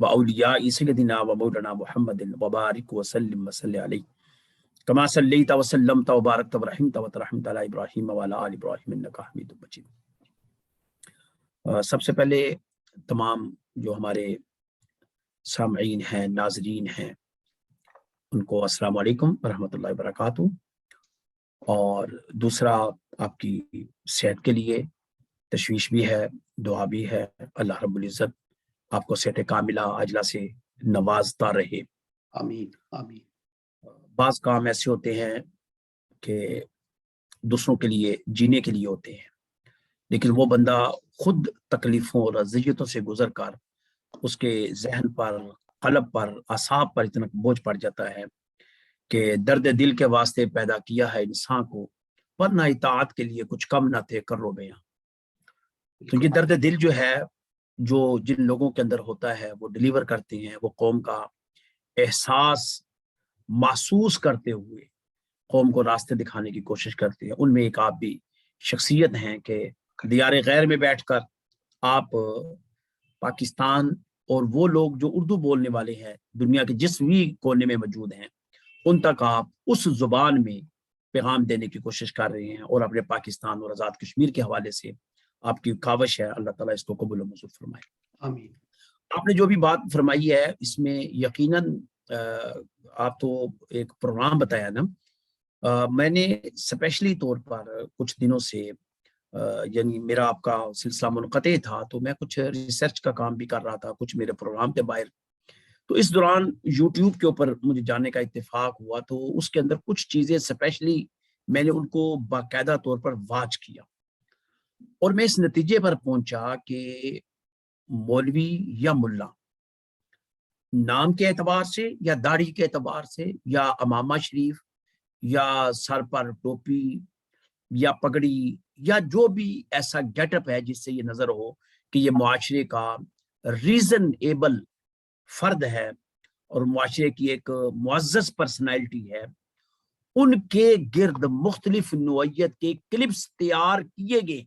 وأولياء سيدنا ومولانا محمد وبارك وسلم وصل عليه كما صليت وسلمت وباركت ورحمت وترحمت على إبراهيم وعلى آل إبراهيم إنك حميد مجيد۔ سب سے پہلے تمام جو ہمارے سامعین ہیں، ناظرین ہیں، ان کو السلام علیکم ورحمۃ اللہ وبرکاتہ۔ اور دوسرا، آپ کی صحت کے لیے تشویش بھی ہے، دعا بھی ہے، اللہ رب العزت آپ کو صحت کاملہ عاجلہ سے نوازتا رہے، آمین آمین۔ بعض کام ایسے ہوتے ہیں کہ دوسروں کے لیے جینے کے لیے ہوتے ہیں، لیکن وہ بندہ خود تکلیفوں اور اذیتوں سے گزر کر اس کے ذہن پر، قلب پر، اعصاب پر اتنا بوجھ پڑ جاتا ہے کہ درد دل کے واسطے پیدا کیا ہے انسان کو، ورنہ اطاعت کے لیے کچھ کم نہ تھے کرو بیاں۔ تو یہ درد دل جو ہے، جو جن لوگوں کے اندر ہوتا ہے، وہ ڈیلیور کرتے ہیں، وہ قوم کا احساس محسوس کرتے ہوئے قوم کو راستے دکھانے کی کوشش کرتے ہیں۔ ان میں ایک آپ بھی شخصیت ہیں کہ دیار غیر میں بیٹھ کر آپ پاکستان اور وہ لوگ جو اردو بولنے والے ہیں دنیا کے جس بھی کونے میں موجود ہیں، ان تک آپ اس زبان میں پیغام دینے کی کوشش کر رہے ہیں، اور اپنے پاکستان اور آزاد کشمیر کے حوالے سے آپ کی کاوش ہے، اللہ تعالیٰ اس کو قبول و منظور فرمائے۔ آمین۔ آپ نے جو بھی بات فرمائی ہے اس میں یقیناً آپ تو ایک پروگرام بتایا نا، میں نے اسپیشلی طور پر کچھ دنوں سے یعنی میرا آپ کا سلسلہ منقطع تھا، تو میں کچھ ریسرچ کا کام بھی کر رہا تھا، کچھ میرے پروگرام کے باہر، تو اس دوران یوٹیوب کے اوپر مجھے جانے کا اتفاق ہوا، تو اس کے اندر کچھ چیزیں اسپیشلی میں نے ان کو باقاعدہ طور پر واچ کیا، اور میں اس نتیجے پر پہنچا کہ مولوی یا ملا نام کے اعتبار سے یا داڑھی کے اعتبار سے یا امامہ شریف یا سر پر ٹوپی یا پگڑی یا جو بھی ایسا گیٹ اپ ہے جس سے یہ نظر ہو کہ یہ معاشرے کا ریزن ایبل فرد ہے اور معاشرے کی ایک معزز پرسنالٹی ہے، ان کے گرد مختلف نوعیت کے کلپس تیار کیے گئے،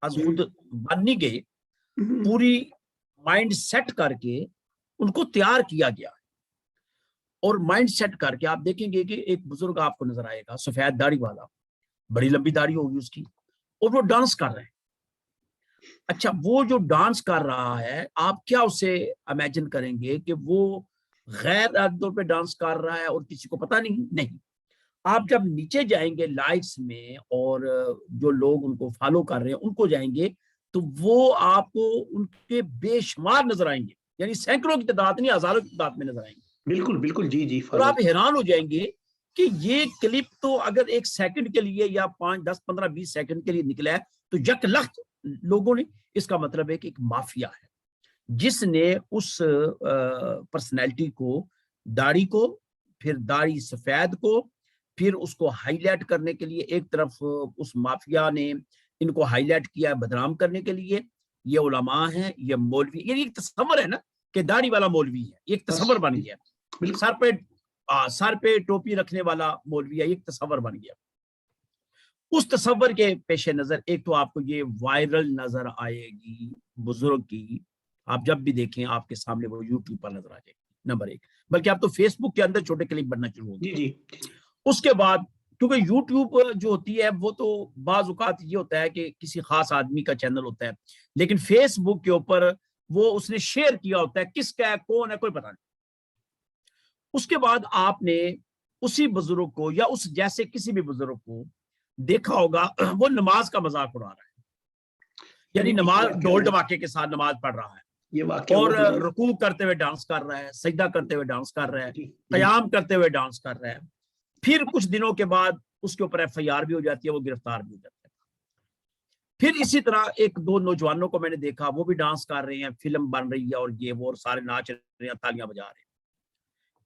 از خود بن نہیں گئے، پوری مائنڈ سیٹ کر کے ان کو تیار کیا گیا، اور مائنڈ سیٹ کر کے آپ دیکھیں گے کہ ایک بزرگ آپ کو نظر آئے گا سفید داڑھی والا، بڑی لمبی داڑھی ہوگی اس کی، اور وہ ڈانس کر رہے ہیں۔ اچھا، وہ جو ڈانس کر رہا ہے، آپ کیا اسے امیجن کریں گے کہ وہ غیر عادی طور پہ ڈانس کر رہا ہے اور کسی کو پتہ نہیں۔ آپ جب نیچے جائیں گے لائٹس میں اور جو لوگ ان کو فالو کر رہے ہیں ان کو جائیں گے، تو وہ آپ کو ان کے بے شمار نظر آئیں گے، یعنی سینکڑوں کی تعداد نہیں، ہزاروں کی تعداد میں نظر آئیں گے۔ بالکل بالکل، جی جی۔ اور آپ حیران ہو جائیں گے کہ یہ کلپ تو اگر ایک سیکنڈ کے لیے یا 5، 10، 15، 20 سیکنڈ کے لیے نکلا ہے تو یک لخت لوگوں نے، اس کا مطلب ہے کہ ایک مافیا ہے جس نے اس پرسنالٹی کو، داڑھی کو، پھر داڑھی سفید کو، پھر اس کو ہائی لائٹ کرنے کے لیے ایک طرف اس مافیا نے ان کو ہائی لائٹ کیا ہے بدنام کرنے کے لیے، یہ علماء ہیں، یہ مولوی، یہ ایک تصور ہے نا کہ داڑھی والا مولوی ہے، ایک تصور بن گیا، سر پہ ٹوپی رکھنے والا مولوی ہے، ایک تصور بن گیا۔ اس تصور کے پیش نظر ایک تو آپ کو یہ وائرل نظر آئے گی بزرگ کی، آپ جب بھی دیکھیں آپ کے سامنے وہ یوٹیوب پر نظر آ جائے گی، نمبر 1۔ بلکہ آپ تو فیس بک کے اندر چھوٹے کلپ بننا شروع ہو گئے۔ اس کے بعد کیونکہ یوٹیوب جو ہوتی ہے وہ تو بعض اوقات یہ ہوتا ہے کہ کسی خاص آدمی کا چینل ہوتا ہے، لیکن فیس بک کے اوپر وہ اس نے شیئر کیا ہوتا ہے، کس کا ہے، کون ہے، کوئی پتہ نہیں۔ اس کے بعد آپ نے اسی بزرگ کو یا اس جیسے کسی بھی بزرگ کو دیکھا ہوگا وہ نماز کا مذاق اڑا رہا ہے، یعنی نماز ڈھول ڈھماکے کے ساتھ نماز پڑھ رہا ہے، اور رکوع کرتے ہوئے ڈانس کر رہا ہے، سجدہ کرتے ہوئے ڈانس کر رہا ہے، قیام کرتے ہوئے ڈانس کر رہا ہے۔ پھر کچھ دنوں کے بعد اس کے اوپر ایف آئی آر بھی ہو جاتی ہے، وہ گرفتار بھی ہو جاتا ہے۔ پھر اسی طرح ایک دو نوجوانوں کو میں نے دیکھا، وہ بھی ڈانس کر رہے ہیں، فلم بن رہی ہے اور یہ وہ، اور سارے ناچ رہے ہیں، تالیاں بجا رہے ہیں۔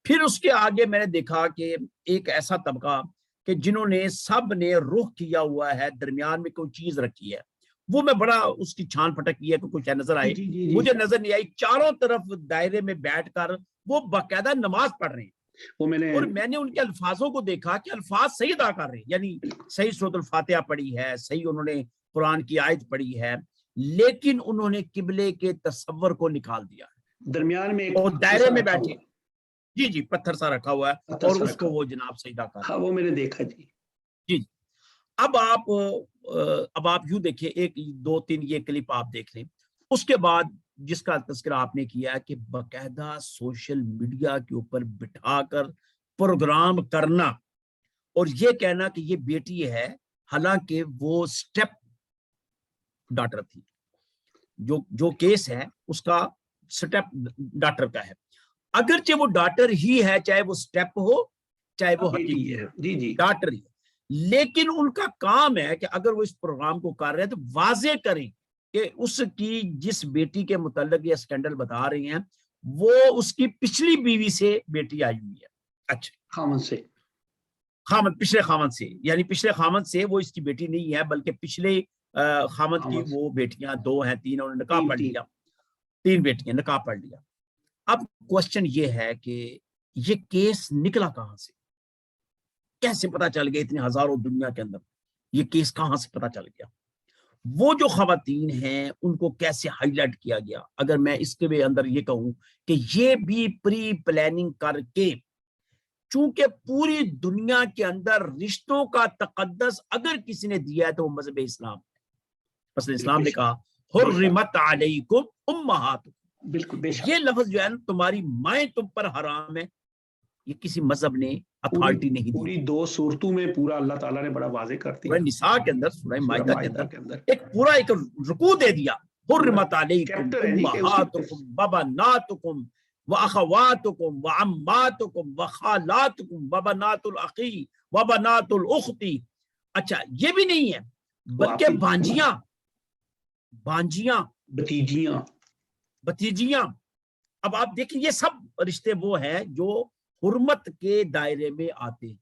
پھر اس کے آگے میں نے دیکھا کہ ایک ایسا طبقہ کہ جنہوں نے سب نے رخ کیا ہوا ہے، درمیان میں کوئی چیز رکھی ہے، وہ میں بڑا اس کی چھان پھٹک کی ہے کہ کچھ نظر آئے، مجھے نظر نہیں آئی۔ چاروں طرف دائرے میں بیٹھ کر وہ باقاعدہ نماز پڑھ رہے ہیں، اور میں نے ان کے الفاظوں کو دیکھا کہ الفاظ صحیح ادا کر رہے ہیں، یعنی صحیح سورۃ الفاتحہ پڑھی ہے، صحیح انہوں نے قرآن کی آیت پڑھی ہے، لیکن انہوں نے قبلے کے تصور کو نکال دیا ہے۔ درمیان میں ایک اور پتھر دائرے سا میں رکھا بیٹھے، ہوا ہے، جی جی پتھر سا رکھا ہوا ہے پتھر اور سا اس رکھا کو ہوا وہ جناب سجدہ کر ہے۔ رہے ہاں وہ میں نے دیکھا جی۔ ہیں۔ جی جی اب آپ یوں دیکھیں، ایک دو تین یہ کلپ آپ دیکھ لیں، اس کے بعد جس کا تذکرہ آپ نے کیا کہ باقاعدہ سوشل میڈیا کے اوپر بٹھا کر پروگرام کرنا اور یہ کہنا کہ یہ بیٹی ہے، حالانکہ وہ سٹیپ ڈاٹر تھی، جو کیس ہے اس کا سٹیپ ڈاٹر کا ہے، اگرچہ وہ ڈاٹر ہی ہے، چاہے وہ سٹیپ ہو چاہے وہ بیٹی حقیقی ہے، ہو، جی جی ڈاٹر ہی، لیکن ان کا کام ہے کہ اگر وہ اس پروگرام کو کر رہے ہیں تو واضح کریں کہ اس کی جس بیٹی کے متعلق یہ سکینڈل بتا رہی ہیں وہ اس کی پچھلی بیوی سے بیٹی آئی ہوئی ہے۔ اچھا، خامن سے، پچھلے خامد سے، یعنی پچھلے خامد سے وہ اس کی بیٹی نہیں ہے، بلکہ پچھلے خامد کی خامن سے، وہ بیٹیاں دو ہیں، تین، انہوں نے نکاح تین پڑھ تین لیا، تین بیٹیاں نکاح پڑھ لیا۔ اب کوشچن یہ ہے کہ یہ کیس نکلا کہاں سے، کیسے پتا چل گیا اتنے ہزاروں دنیا کے اندر، یہ کیس کہاں سے پتا چل گیا، وہ جو خواتین ہیں ان کو کیسے ہائی لائٹ کیا گیا؟ اگر میں اس کے اندر یہ کہوں کہ یہ بھی پری پلاننگ کر کے، چونکہ پوری دنیا کے اندر رشتوں کا تقدس اگر کسی نے دیا ہے تو وہ مذہب اسلام ہے۔ مثلا اسلام نے کہا بے شک، حرمت علیکم امہاتکم، بالکل بے شک، یہ لفظ جو ہے نا، تمہاری مائیں تم پر حرام ہے، یہ کسی مذہب نے پوری اتھارٹی نہیں دی پوری تھی۔ دو صورتوں میں پورا اللہ تعالیٰ نے بڑا واضح کر سورہ دیا، نساء کے اندر، سورہ سورہ مائدہ کے مائدہ اندر کے اندر ایک پورا ایک رکوع دے دیا، پورا حرمت علیکم چیپٹر ہے جی کہ اس کی امہاتکم وبناتکم واخواتکم وعماتکم وخالاتکم وبنات الاخی وبنات الاختی۔ اچھا یہ بھی نہیں ہے، وہ آپ بلکہ کی بانجیاں، بتیجیاں، بھتیجیاں۔ اب آپ دیکھیں یہ سب رشتے وہ ہیں جو حرمت کے دائرے میں آتے ہیں،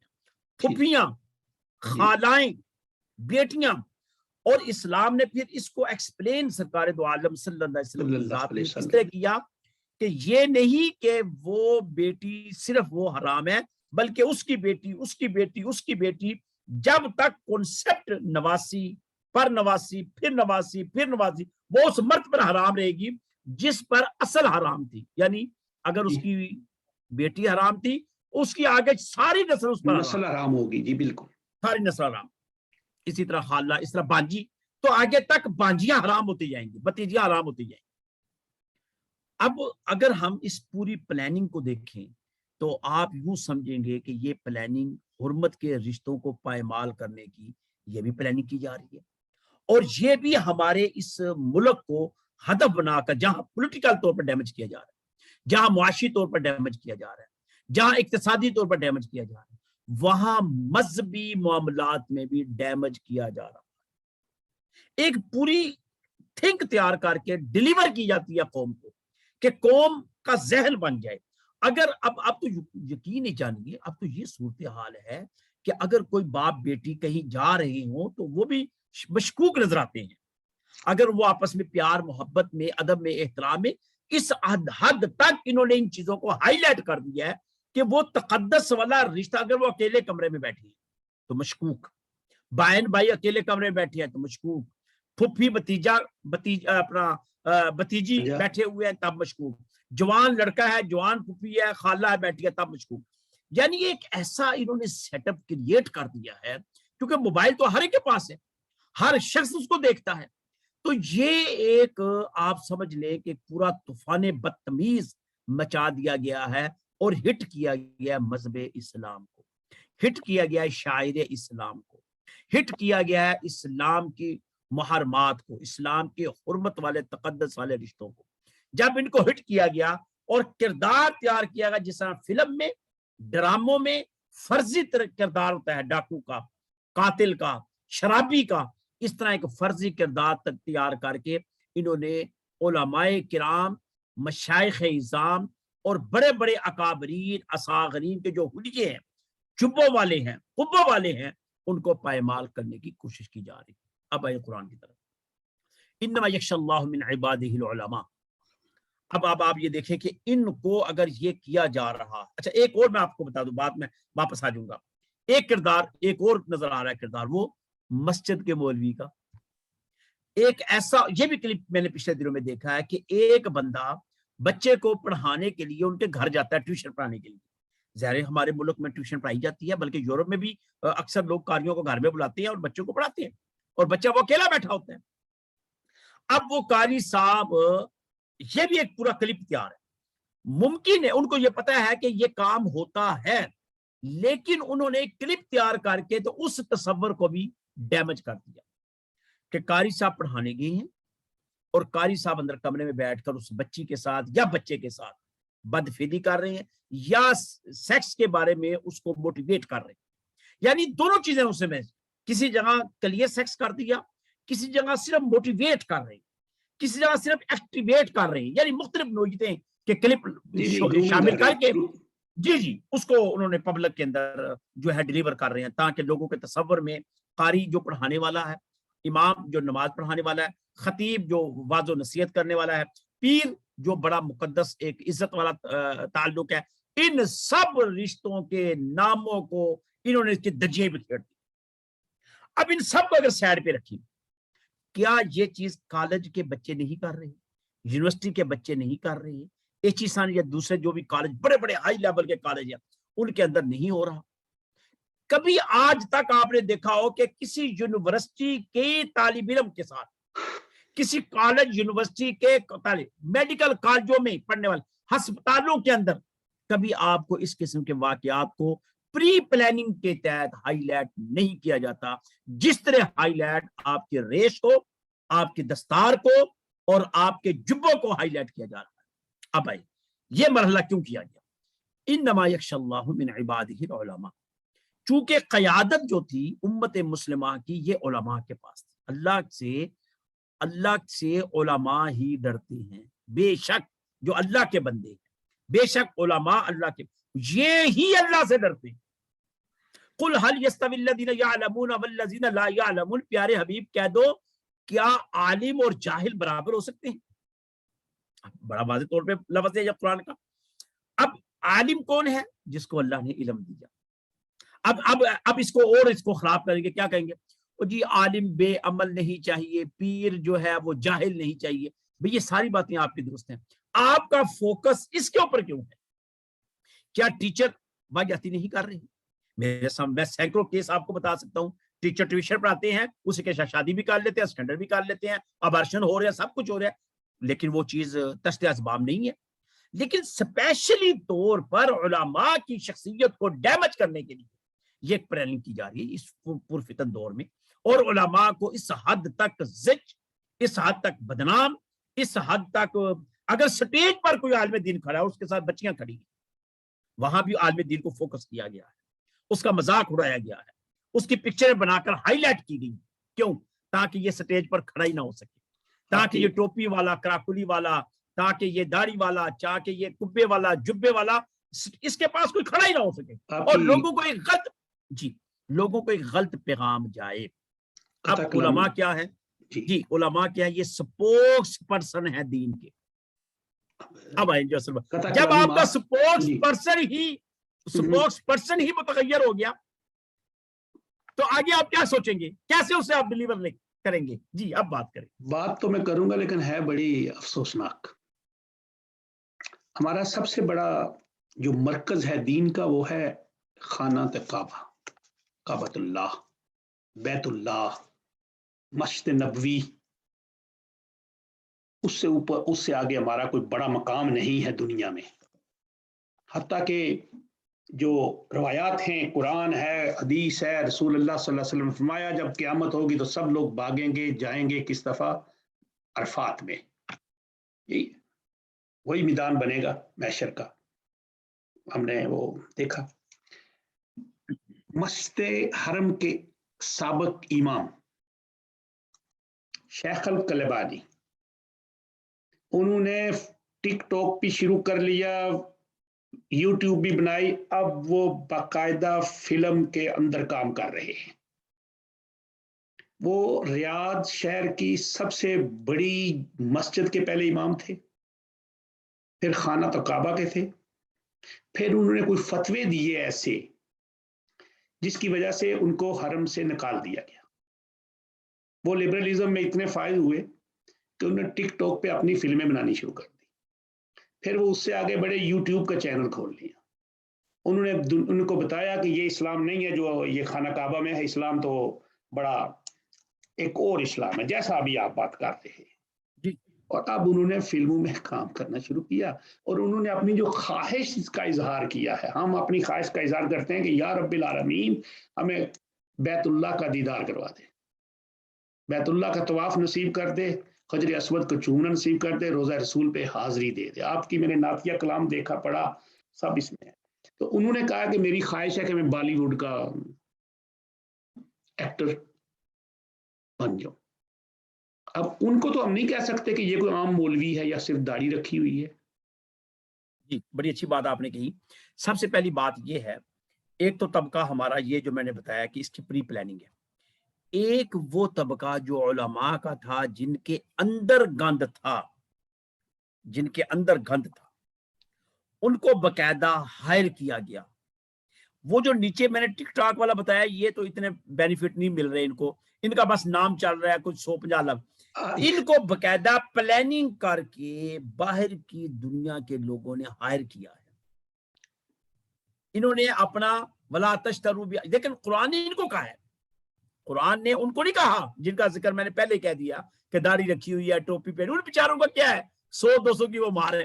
ٹھیک پھپھیاں، جی، خالائیں، بیٹیاں۔ اور اسلام نے پھر اس کو ایکسپلین سرکار دو عالم صلی اللہ علیہ وسلم صلی کی اللہ ذات علیہ میں اس وسلم، طرح کیا کہ یہ نہیں کہ وہ بیٹی صرف وہ حرام ہے، بلکہ اس کی بیٹی، اس کی بیٹی، اس کی بیٹی، جب تک کنسپٹ نواسی، پر نواسی، پھر نواسی، پھر نواسی، وہ اس مرد پر حرام رہے گی جس پر اصل حرام تھی۔ یعنی اگر اس جی کی بیٹی حرام تھی، اس کی آگے ساری نسل اس پر حرام، نسل حرام ہوگی، جی بالکل، ساری نسل حرام۔ اسی طرح خالہ، اس طرح بانجی، تو آگے تک بانجیاں حرام ہوتی جائیں گی، بتیجیاں حرام ہوتی جائیں گی۔ اب اگر ہم اس پوری پلاننگ کو دیکھیں تو آپ یوں سمجھیں گے کہ یہ پلاننگ حرمت کے رشتوں کو پائمال کرنے کی، یہ بھی پلاننگ کی جا رہی ہے، اور یہ بھی ہمارے اس ملک کو ہدف بنا کر، جہاں پولیٹیکل طور پر ڈیمیج کیا جا رہا ہے، جہاں معاشی طور پر ڈیمیج کیا جا رہا ہے، جہاں اقتصادی طور پر ڈیمیج کیا جا رہا ہے، وہاں مذہبی معاملات میں بھی ڈیمیج کیا جا رہا ہے۔ ایک پوری تھنک تیار کر کے ڈیلیور کی جاتی ہے قوم کو کہ قوم کا ذہن بن جائے۔ اگر اب تو یقین نہیں جانیے، اب تو یہ صورتحال ہے کہ اگر کوئی باپ بیٹی کہیں جا رہے ہوں تو وہ بھی مشکوک نظر آتے ہیں، اگر وہ آپس میں پیار محبت میں، ادب میں، احترام میں، اس حد تک انہوں نے ان چیزوں کو ہائی لائٹ کر دیا ہے کہ وہ تقدس والا رشتہ، اگر وہ اکیلے کمرے میں بیٹھے ہیں تو مشکوک، بہن بھائی اکیلے کمرے میں بیٹھے ہیں تو مشکوک، پھپھی بتیجی جا بیٹھے ہوئے ہیں تب مشکوک، جوان لڑکا ہے، جوان پھپھی ہے، خالہ ہے بیٹھی ہے تب مشکوک۔ یعنی ایک ایسا انہوں نے سیٹ اپ کریٹ کر دیا ہے، کیونکہ موبائل تو ہر ایک کے پاس ہے، ہر شخص اس کو دیکھتا ہے، تو یہ ایک آپ سمجھ لیں کہ پورا طوفان بدتمیز مچا دیا گیا ہے، اور ہٹ کیا گیا مذہب اسلام کو، ہٹ کیا گیا ہے شاعر اسلام کو، ہٹ کیا گیا ہے اسلام کی محرمات کو، اسلام کے حرمت والے تقدس والے رشتوں کو۔ جب ان کو ہٹ کیا گیا اور کردار تیار کیا گیا، جس طرح فلم میں، ڈراموں میں فرضی کردار ہوتا ہے، ڈاکو کا، قاتل کا، شرابی کا، اس طرح ایک فرضی کردار تیار کر کے انہوں نے علماء کرام، مشائخ اعظام اور بڑے بڑے اکابرین اصاغرین کے جو حلیے ہیں، جبوں والے ہیں، قبوں والے ہیں، ان کو پائمال کرنے کی کوشش کی جا رہی ہے۔ اب آئے قرآن کی طرف، انما یخشی اللہ من عبادہ العلماء۔ اب آپ یہ دیکھیں کہ ان کو اگر یہ کیا جا رہا، اچھا ایک اور میں آپ کو بتا دوں، بعد میں واپس آ جاؤں گا، ایک کردار ایک اور نظر آ رہا ہے کردار، وہ مسجد کے مولوی کا، ایک ایسا، یہ بھی کلپ میں نے پچھلے دنوں میں دیکھا ہے کہ ایک بندہ بچے کو پڑھانے کے لیے ان کے گھر جاتا ہے ٹیوشن پڑھانے کے لیے. ظاہر ہمارے ملک میں ٹیوشن پڑھائی جاتی ہے، بلکہ یورپ میں بھی اکثر لوگ قاریوں کو گھر میں بلاتے ہیں اور بچوں کو پڑھاتے ہیں، اور بچہ وہ اکیلا بیٹھا ہوتا ہے. اب وہ قاری صاحب، یہ بھی ایک پورا کلپ تیار ہے. ممکن ہے ان کو یہ پتا ہے کہ یہ کام ہوتا ہے، لیکن انہوں نے ایک کلپ تیار کر کے تو اس تصور کو بھی ڈیمیج کر دیا کہ قاری صاحب پڑھانے گئے ہیں اور قاری صاحب اندر کمرے میں بیٹھ کر اس بچی کے ساتھ یا بچے کے ساتھ بدفعلی کر رہے ہیں یا سیکس کے بارے میں اس کو موٹیویٹ کر رہے ہیں. یعنی دونوں چیزیں اس میں، کسی جگہ کلیئر سیکس کر دیا، کسی جگہ صرف موٹیویٹ کر رہے ہیں، کسی جگہ صرف ایکٹیویٹ کر رہے ہیں. یعنی مختلف نوعیتیں کہ کلپ شامل کر کے جی اس کو انہوں نے پبلک کے اندر جو ہے ڈیلیور کر رہے ہیں، تاکہ لوگوں کے تصور میں قاری جو پڑھانے والا ہے، امام جو نماز پڑھانے والا ہے، خطیب جو واعظ و نصیحت کرنے والا ہے، پیر جو بڑا مقدس ایک عزت والا تعلق ہے، ان سب رشتوں کے ناموں کو انہوں نے اس کے دجیے بکھیر دی. اب ان سب کو اگر سائڈ پہ رکھی، کیا یہ چیز کالج کے بچے نہیں کر رہے، یونیورسٹی کے بچے نہیں کر رہے، ایچیسان یا دوسرے جو بھی کالج بڑے بڑے ہائی لیول کے کالج ہیں ان کے اندر نہیں ہو رہا؟ کبھی آج تک آپ نے دیکھا ہو کہ کسی یونیورسٹی کے طالب علم کے ساتھ، کسی کالج یونیورسٹی کے میڈیکل کالجوں میں پڑھنے والے ہسپتالوں کے اندر کبھی آپ کو اس قسم کے واقعات کو پری پلاننگ کے تحت ہائی لائٹ نہیں کیا جاتا، جس طرح ہائی لائٹ آپ کے ریش کو، آپ کے دستار کو اور آپ کے جبوں کو ہائی لائٹ کیا جا رہا ہے. اب آئے یہ مرحلہ کیوں کیا گیا؟ انما یخشی اللہ من عبادہ العلماء. چونکہ قیادت جو تھی امت مسلمہ کی یہ علماء کے پاس تھی. اللہ سے علماء ہی ڈرتے ہیں. بے شک جو اللہ کے بندے ہیں، بے شک علماء اللہ کے، یہ ہی اللہ سے ڈرتے ہیں. قل هل يستوي الذين يعلمون والذين لا يعلمون. پیارے حبیب کہہ دو، کیا عالم اور جاہل برابر ہو سکتے ہیں؟ بڑا واضح طور پہ لفظ ہے یہ قرآن کا. اب عالم کون ہے؟ جس کو اللہ نے علم دیا. اب اس کو خراب کریں گے، کیا کہیں گے؟ جی عالم بے عمل نہیں چاہیے، پیر جو ہے وہ جاہل نہیں چاہیے. بھئی یہ ساری باتیں آپ کی درست ہیں، آپ کا فوکس اس کے اوپر کیوں ہے؟ کیا ٹیچر واجہتی نہیں کر رہے؟ میرے سامنے میں سینکڑوں کیس آپ کو بتا سکتا ہوں. ٹیچر ٹیوشن پڑھاتے ہیں، اسے کے ساتھ شادی بھی کر لیتے ہیں، اسٹینڈرڈ بھی کر لیتے ہیں، ابارشن ہو رہا ہے، سب کچھ ہو رہا ہے، لیکن وہ چیز تشت اسباب نہیں ہے. لیکن اسپیشلی طور پر علماء کی شخصیت کو ڈیمیج کرنے کے لیے یہ ایک پلاننگ کی جا رہی ہے اس پرفتن دور میں، اور علماء کو اس حد تک زج، اس حد تک بدنام، اس حد تک اگر سٹیج پر کوئی عالم دین کھڑا ہے اس کے ساتھ بچیاں کھڑی ہیں، وہاں بھی عالم دین کو فوکس کیا گیا ہے، اس کا مذاق اڑایا گیا ہے، اس کی پکچریں بنا کر ہائی لائٹ کی گئی. کیوں؟ تاکہ یہ سٹیج پر کھڑا ہی نہ ہو سکے، تاکہ یہ ٹوپی والا، کراکلی والا، تاکہ یہ داڑھی والا، تاکہ یہ کبے والا، جبے والا، اس کے پاس کوئی کھڑا ہی نہ ہو سکے، اور لوگوں کو ایک غلط پیغام جائے. اب علماء کیا ہے؟ جی علماء کیا ہے؟ یہ سپوکس پرسن ہے دین کے. اب آئیں جو جب آپ کا سپوکس پرسن ہی متغیر ہو گیا تو آگے آپ کیا سوچیں گے؟ کیسے اسے آپ ڈیلیور کریں گے؟ جی اب بات کریں. بات تو میں کروں گا لیکن ہے بڑی افسوسناک. ہمارا سب سے بڑا جو مرکز ہے دین کا وہ ہے خانہ کعبہ، کعبۃ اللہ، بیت اللہ، مسجد نبوی. اس سے اوپر، اس سے آگے ہمارا کوئی بڑا مقام نہیں ہے دنیا میں. حتیٰ کہ جو روایات ہیں، قرآن ہے، حدیث ہے، رسول اللہ صلی اللہ علیہ وسلم فرمایا جب قیامت ہوگی تو سب لوگ بھاگیں گے، جائیں گے کس دفعہ؟ عرفات میں. وہی میدان بنے گا محشر کا. ہم نے وہ دیکھا. مسجد حرم کے سابق امام شیخ القلبانی، انہوں نے ٹک ٹاک بھی شروع کر لیا، یوٹیوب بھی بنائی، اب وہ باقاعدہ فلم کے اندر کام کر رہے ہیں. وہ ریاض شہر کی سب سے بڑی مسجد کے پہلے امام تھے، پھر خانہ تو کعبہ کے تھے، پھر انہوں نے کوئی فتوے دیے ایسے جس کی وجہ سے ان کو حرم سے نکال دیا گیا. وہ لبرلزم میں اتنے فائز ہوئے کہ انہوں نے ٹک ٹاک پہ اپنی فلمیں بنانی شروع کر دی. پھر وہ اس سے آگے بڑے یوٹیوب کا چینل کھول لیا. انہوں نے ان کو بتایا کہ یہ اسلام نہیں ہے جو یہ خانہ کعبہ میں ہے، اسلام تو بڑا ایک اور اسلام ہے جیسا ابھی آپ بات کرتے ہیں. جی اور اب انہوں نے فلموں میں کام کرنا شروع کیا اور انہوں نے اپنی جو خواہش کا اظہار کیا ہے. ہم اپنی خواہش کا اظہار کرتے ہیں کہ یا رب العالمین ہمیں بیت اللہ کا دیدار کروا دے، بیت اللہ کا طواف نصیب کر دے، حجر اسود کو چومنا نصیب کر دے، روزہ رسول پہ حاضری دے دے. آپ کی میں نے نعتیہ کلام دیکھا پڑھا سب اس میں ہے. تو انہوں نے کہا کہ میری خواہش ہے کہ میں بالی ووڈ کا ایکٹر بن جاؤں. اب ان کو تو ہم نہیں کہہ سکتے کہ یہ کوئی عام مولوی ہے یا صرف داڑھی رکھی ہوئی ہے. جی بڑی اچھی بات آپ نے کہی. سب سے پہلی بات یہ ہے، ایک تو طبقہ ہمارا یہ جو میں نے بتایا کہ اس کی پری پلاننگ ہے. ایک وہ طبقہ جو علماء کا تھا جن کے اندر گند تھا، جن کے اندر گند تھا، ان کو باقاعدہ ہائر کیا گیا. وہ جو نیچے میں نے ٹک ٹاک والا بتایا یہ تو اتنے بینیفٹ نہیں مل رہے ان کو، ان کا بس نام چل رہا ہے کچھ 150 لگ. ان کو باقاعدہ پلاننگ کر کے باہر کی دنیا کے لوگوں نے ہائر کیا ہے. انہوں نے اپنا ولا تشتروا بھی، لیکن قرآن نے ان کو کہا ہے، قرآن نے ان کو نہیں کہا جن کا ذکر میں نے پہلے کہہ دیا کہ داڑھی رکھی ہوئی ہے، ٹوپی پہنی، ان بیچاروں کا کیا ہے 100-200 کی وہ مار ہے.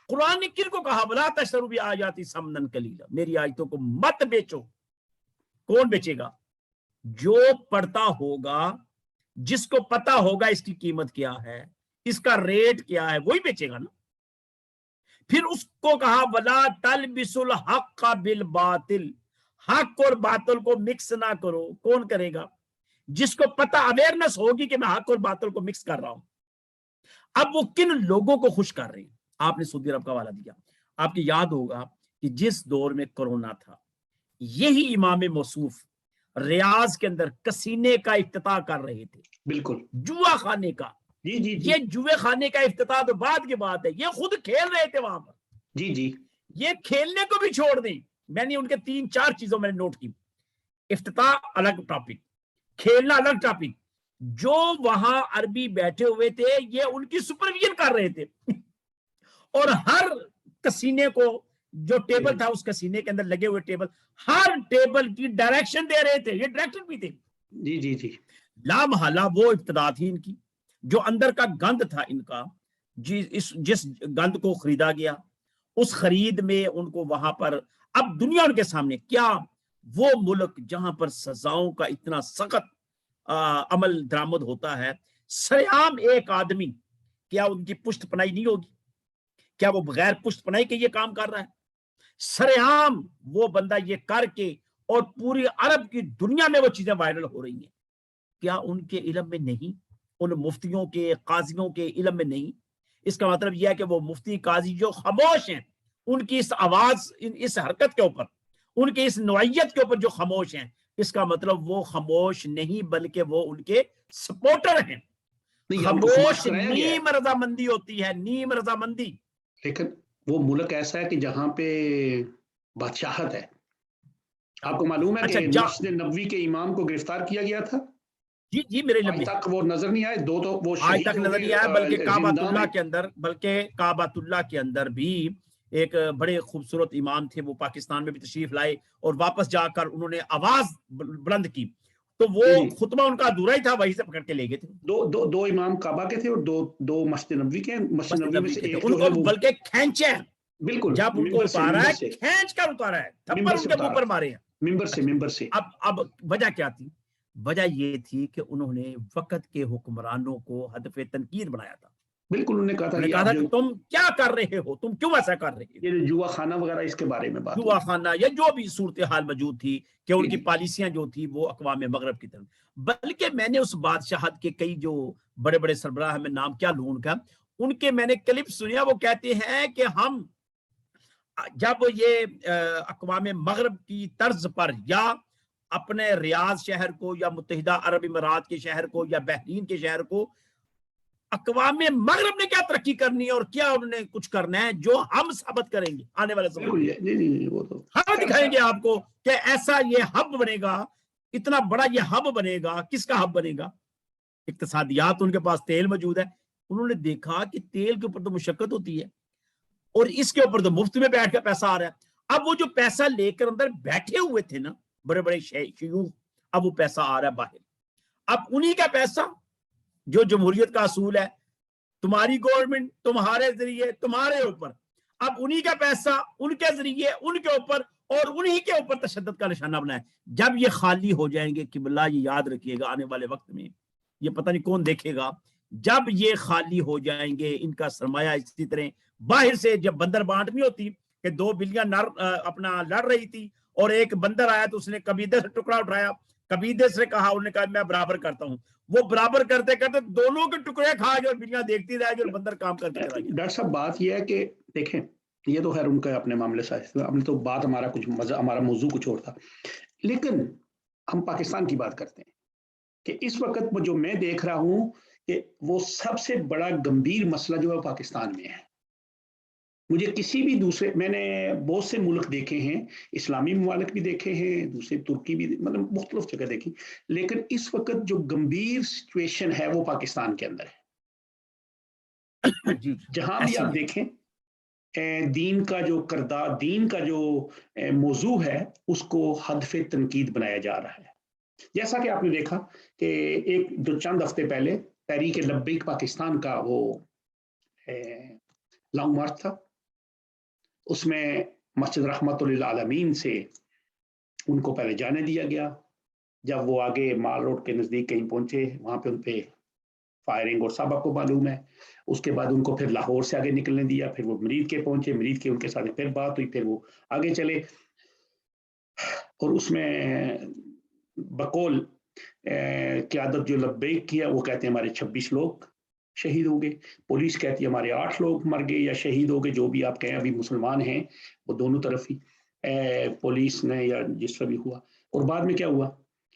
قرآن نے کن کو کہا ولا تشتروا بآیاتی ثمنا قلیلا، میری آیتوں کو مت بیچو. کون بیچے گا؟ جو پڑھتا ہوگا، جس کو پتا ہوگا اس کی قیمت کیا ہے، اس کا ریٹ کیا ہے، وہی بیچے گا نا. پھر اس کو کہا ولا تلبسوا الحق بالباطل، حق اور باطل کو مکس نہ کرو. کون کرے گا؟ جس کو پتا اویئرنس ہوگی کہ میں حق اور باطل کو مکس کر رہا ہوں. اب وہ کن لوگوں کو خوش کر رہے ہیں؟ آپ نے سعودی عرب کا حوالہ دیا. آپ کی یاد ہوگا کہ جس دور میں کورونا تھا، یہی امام موصوف ریاض کے اندر کسینے کا افتتاح کر رہے تھے. بالکل جوا خانے کا. جی جی جی یہ جوے خانے کا افتتاح تو بعد کی بات ہے، یہ خود کھیل رہے تھے وہاں پر. جی جی یہ کھیلنے کو بھی چھوڑ دیں. میں نے ان کے 3-4 چیزوں میں نے نوٹ کی. افتتاح الگ ٹاپک، کھیلنا الگ ٹاپک. جو وہاں عربی بیٹھے ہوئے تھے یہ ان کی سپرویژن کر رہے تھے اور ہر کسینے کو جو ٹیبل تھا اس کسینے کے اندر لگے ہوئے ٹیبل، ہر ٹیبل کی ڈائریکشن دے رہے تھے. یہ ڈائریکٹر بھی تھے. جی جی جی لا محالہ وہ ابتدا تھی ان کی، جو اندر کا گند تھا ان کا. جس گند کو خریدا گیا، اس خرید میں ان کو وہاں پر اب دنیا ان کے سامنے کیا، وہ ملک جہاں پر سزاؤں کا اتنا سخت عمل درآمد ہوتا ہے، سرعام ایک آدمی، کیا ان کی پشت پناہی نہیں ہوگی؟ کیا وہ بغیر پشت پناہی کے یہ کام کر رہا ہے؟ سرعام وہ بندہ یہ کر کے، اور پوری عرب کی دنیا میں وہ چیزیں وائرل ہو رہی ہیں. کیا ان کے علم میں نہیں؟ ان مفتیوں کے، قاضیوں کے علم میں نہیں؟ اس کا مطلب یہ ہے کہ وہ مفتی قاضی جو خاموش ہیں، ان کی اس آواز، اس حرکت کے اوپر، ان کے اس نوعیت کے اوپر جو خاموش ہیں، اس کا مطلب وہ خاموش نہیں بلکہ وہ ان کے سپورٹر ہیں. خاموش نیم رضامندی ہوتی ہے، نیم رضامندی. لیکن وہ ملک ایسا ہے کہ جہاں پہ بادشاہت ہے. آپ کو معلوم ہے کہ مسجد نبوی کے امام کو گرفتار کیا گیا تھا. جی جی میرے آج تک وہ نظر نہیں آئے. دو تو وہ آج تک نظر نہیں آیا، بلکہ کعبۃ اللہ کے اندر، بھی ایک بڑے خوبصورت امام تھے، وہ پاکستان میں بھی تشریف لائے اور واپس جا کر انہوں نے آواز بلند کی، تو وہ خطبہ ان کا ادھورا ہی تھا، وہیں سے پکڑ کے لے گئے تھے. دو امام کعبہ کے تھے اور دو مسجد نبوی کے. مسجد نبوی میں سے ایک ان کو بلکہ کھینچے، بالکل جب ان کو اتارا ہے کھینچ کر اتارا ہے، تھپڑ ان کے منہ پر مارے ہیں ممبر سے. اب وجہ کیا تھی؟ وجہ یہ تھی کہ انہوں نے وقت کے حکمرانوں کو ہدف تنقید بنایا تھا. بالکل انہوں نے کہا تھا کہ تم کیا کر رہے ہو، تم کیوں ایسا کر رہے ہو. یہ جوا خانہ وغیرہ اس کے بارے میں بات، جوا خانہ یا جو بھی صورتحال موجود تھی کہ ان کی پالیسیاں جو تھی وہ اقوام مغرب کی طرف. بلکہ میں نے اس بادشاہت کے کئی جو بڑے بڑے سربراہ، میں نام کیا لوں ان کا، ان کے میں نے کلپ سنیا. وہ کہتے ہیں کہ ہم جب یہ اقوام مغرب کی طرز پر یا اپنے ریاض شہر کو یا متحدہ عرب امارات کے شہر کو یا بحرین کے شہر کو، اقوام مغرب نے کیا ترقی کرنی ہے اور کیا انہوں نے کچھ کرنا ہے جو ہم ثابت کریں گے آنے والے زمانے میں. ہم دکھائیں گے آپ کو کہ ایسا یہ ہب بنے گا، اتنا بڑا یہ ہب بنے گا. کس کا ہب بنے گا؟ اقتصادیات، ان کے پاس تیل موجود ہے. انہوں نے دیکھا کہ تیل کے اوپر تو مشقت ہوتی ہے، اور اس کے اوپر تو مفت میں بیٹھ کے پیسہ آ رہا ہے. اب وہ جو پیسہ لے کر اندر بیٹھے ہوئے تھے نا بڑے بڑے شیوخ، اب وہ پیسہ آ رہا ہے باہر. اب انہی کا پیسہ جو جمہوریت کا اصول ہے، تمہاری گورنمنٹ تمہارے ذریعے تمہارے اوپر، اب انہی کا پیسہ ان کے ذریعے ان کے اوپر، اور انہی کے اوپر تشدد کا نشانہ بنائے. جب یہ خالی ہو جائیں گے قبلہ، یہ یاد رکھیے گا آنے والے وقت میں یہ پتہ نہیں کون دیکھے گا، جب یہ خالی ہو جائیں گے ان کا سرمایہ. اسی طرح باہر سے جب بندر بانٹ نہیں ہوتی کہ دو بلیاں اپنا لڑ رہی تھی اور ایک بندر آیا تو اس نے قبیضے سے ٹکڑا اٹھایا، قبیضے سے کہا، انہوں نے کہا میں برابر کرتا ہوں، وہ برابر کرتے کرتے دونوں کے ٹکڑے کھا گئے اور بلیاں دیکھتی رہ گئی اور بندر کام کرتے چلا گیا. ڈاکٹر صاحب بات یہ ہے کہ دیکھیں یہ تو خیر ان کا اپنے معاملے سے ہم نے تو بات ہمارا کچھ ہمارا موضوع کچھ اور تھا، لیکن ہم پاکستان کی بات کرتے ہیں کہ اس وقت جو میں دیکھ رہا ہوں کہ وہ سب سے بڑا گمبھیر مسئلہ جو ہے پاکستان میں ہے. مجھے کسی بھی دوسرے، میں نے بہت سے ملک دیکھے ہیں، اسلامی ممالک بھی دیکھے ہیں، دوسرے ترکی بھی، مطلب مختلف جگہ دیکھی، لیکن اس وقت جو گمبھیر سچویشن ہے وہ پاکستان کے اندر ہے. جہاں بھی آپ دیکھیں دین کا جو کردار، دین کا جو موضوع ہے اس کو ہدف تنقید بنایا جا رہا ہے. جیسا کہ آپ نے دیکھا کہ ایک جو چند ہفتے پہلے تحریک لبیک پاکستان کا وہ لانگ مارچ تھا، اس میں مسجد رحمت للعالمین سے ان کو پہلے جانے دیا گیا. جب وہ آگے مال روڈ کے نزدیک کہیں پہنچے وہاں پہ ان پہ فائرنگ اور سب آپ کو معلوم ہے. اس کے بعد ان کو پھر لاہور سے آگے نکلنے دیا، پھر وہ مرید کے پہنچے، مرید کے ان کے ساتھ پھر بات ہوئی، پھر وہ آگے چلے اور اس میں بقول قیادت جو لبیک کیا وہ کہتے ہیں ہمارے 26 لوگ شہید ہو گئے، پولیس کہتی ہے ہمارے 8 لوگ مر گئے یا شہید ہو گئے، جو بھی آپ کہیں، ابھی مسلمان ہیں وہ دونوں طرف ہی، پولیس نے یا جس طرح بھی ہوا. اور بعد میں کیا ہوا